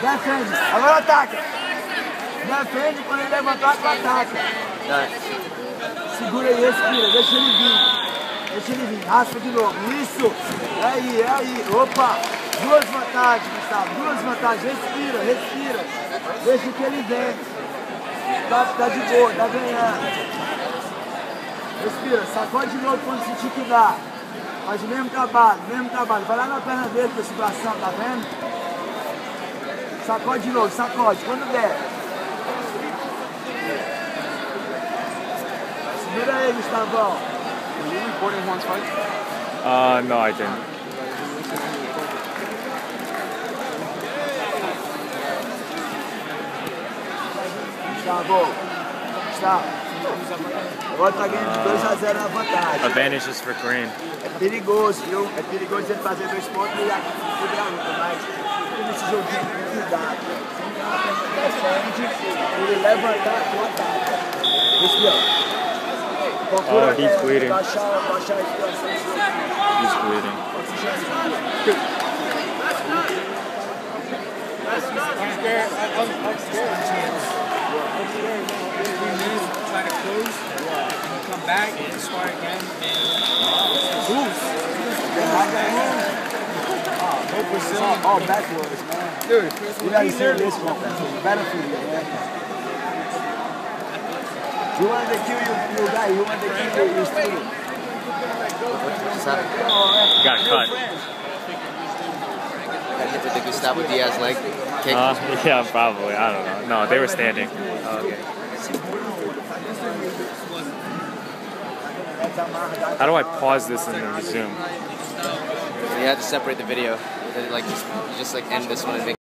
Defende. Agora ataca. Defende, quando ele levantar, tu ataca. Segura aí, respira, deixa ele vir. Deixa ele vir, raspa de novo. Isso. É aí. Opa. Duas vantagens, Gustavo. Duas vantagens. Respira, respira. Deixa que ele vem. Tá de boa, tá ganhando. Respira, sacode de novo quando sentir que dá. Faz o mesmo trabalho, Vai lá na perna dele com esse bração, tá vendo? Sacode de novo, sacode, quando der. Segura aí, Gustavão. Were you recording Juan's fight? No, I didn't. Gustavo. Agora tá ganhando de 2 a 0 na vantagem. Advantage is for Kareem. É perigoso, viu? É perigoso ele fazer 2 pontos e a luta, mas nesse joguinho com cuidado. Defende, ele levantar, tu ataca. Respira. Procura he's bleeding. baixar a respiração. He's bleeding. I'm scared. Try to close, come back and start again and lose. All backwards, man. Dude, you gotta see this one. Battlefield, man. You want to kill your guy, you want to kill your student. He got cut. Got hit with the Gustavo Diaz leg kick. Yeah, probably. I don't know. No, they were standing. Okay. How do I pause this and then resume? You have to separate the video. Like, you just like end this one and make